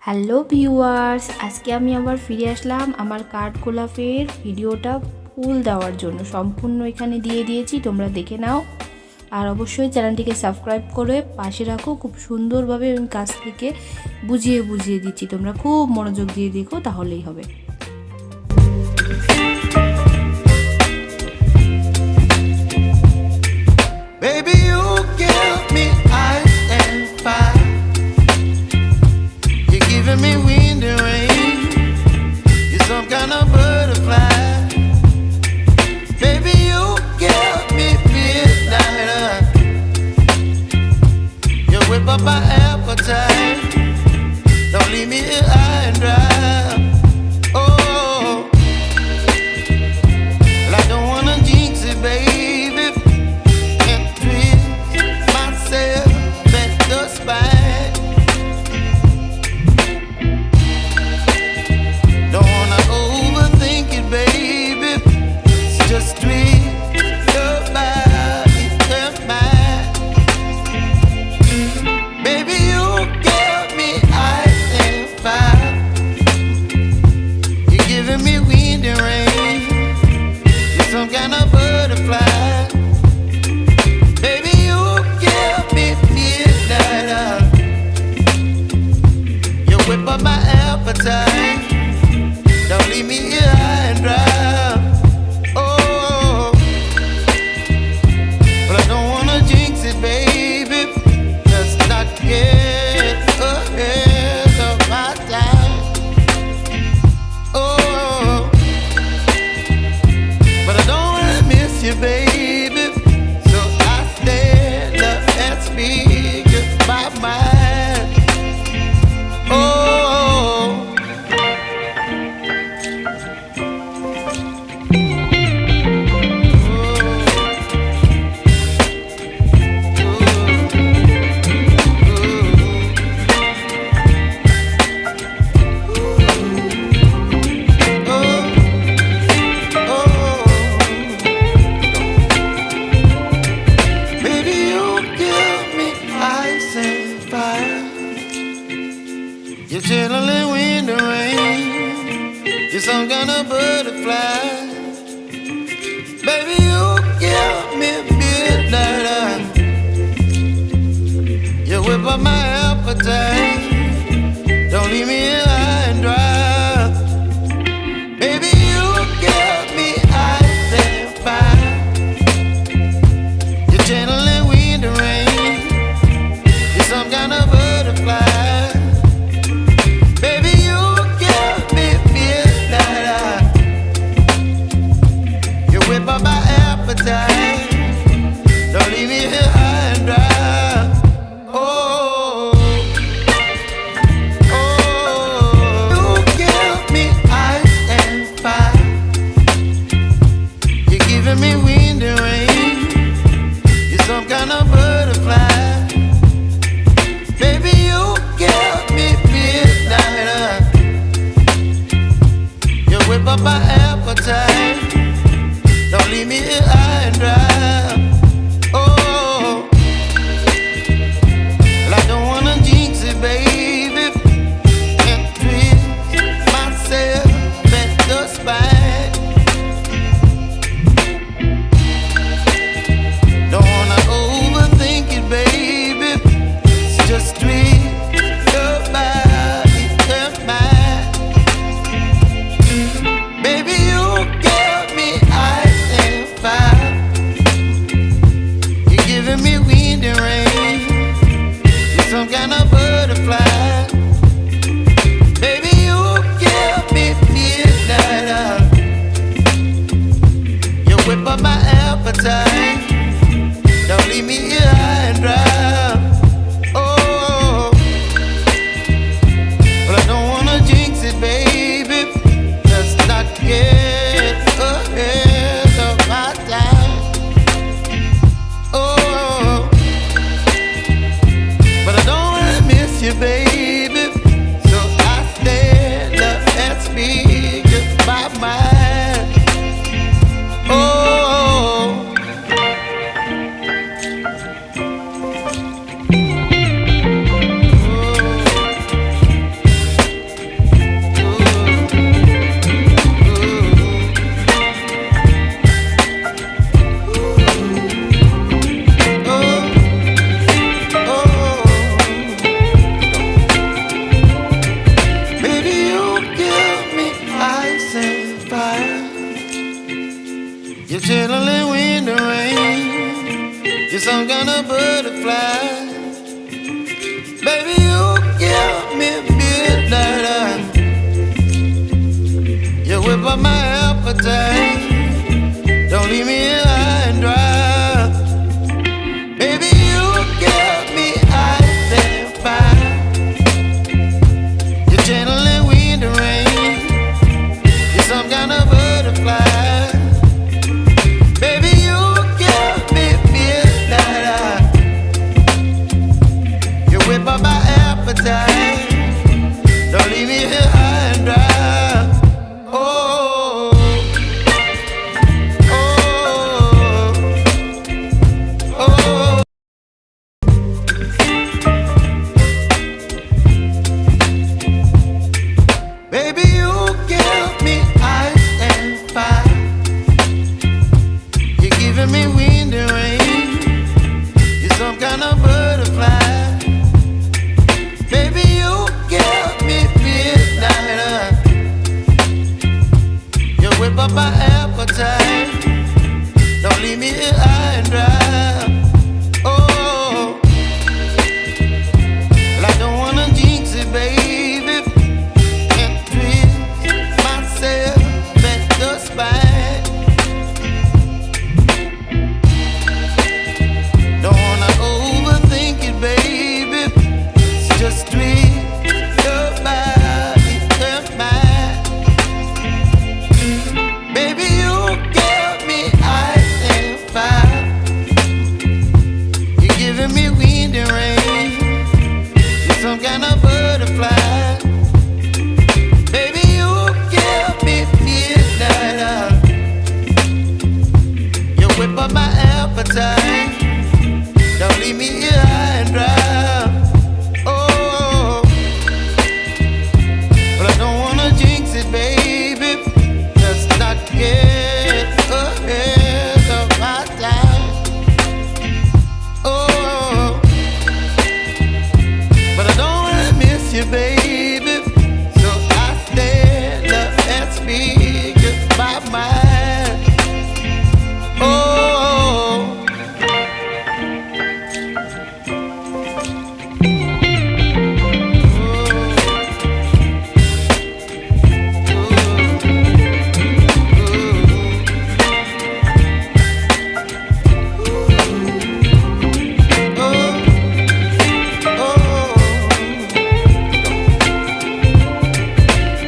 Hello viewers, আজকে আমি আবার ফিরে আসলাম আমার কাঠ গোলাপের ভিডিওটা ফুল দেওয়ার জন্য। সম্পূর্ণ এখানে দিয়ে দিয়েছি, তোমরা দেখে নাও। আর অবশ্যই চ্যানেলটিকে সাবস্ক্রাইব করে পাশে রাখো। খুব সুন্দরভাবে আমি কাছ থেকে বুঝিয়ে দিচ্ছি, তোমরা খুব মনোযোগ দিয়ে দেখো, তাহলেই হবে। Baby, you give me ice and fire. You're giving me wind and rain. You're some kind of butterfly. Baby, you give me midnight. You whip up my appetite. Don't leave me here high and dry. Oh, well, I don't wanna jinx it, baby. Don't leave me here high and dry. Oh, but I don't wanna jinx it, baby. Let's not get ahead of my time. Oh, but I don't wanna miss you, baby. So I stand up and speak my mind. Oh. You're chilling wind and rain. You're some kind of butterfly. Baby, you give me midnight. You whip up my appetite. Don't leave me here high and dry. Baby, you give me ice and fire. You're channeling wind and rain. You're some kind of butterfly. Don't leave me here high and dry. Oh, up my appetite. Don't leave me here high and dry. Baby, you give me ice and fire. You're channeling wind and rain. You're some kind of butterfly. Baby, you give me midnight. You whip up my appetite. Don't leave me here high and dry. Baby, you give me ice and fire. You're giving me wind and rain. You're some kind of butterfly. Baby, you give me midnight. You whip up my appetite. Don't leave me here high and dry. Oh, well, I don't wanna jinx it, baby, and twist myself at the spine. Don't wanna overthink it, baby. It's just twist your body and mine. Baby, you give me ice and fire. You're giving me wind and rain. You're some kind of butterfly. Baby, you give me midnight. You whip up my appetite. Don't leave me here high and dry. Oh, but I don't wanna jinx it, baby. Let's not get ahead of my time. Oh, but I don't wanna miss you, baby. So I stand up and speak my mind. Oh,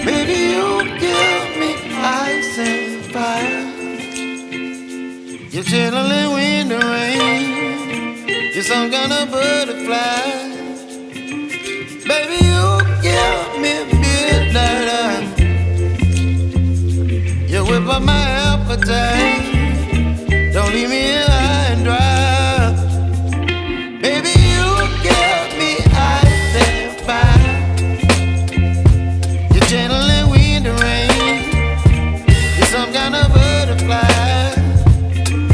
baby, you give me ice and fire. You're channeling wind and rain. You're some kind of butterfly. Baby, you give me midnight. You whip up my appetite. Don't leave me here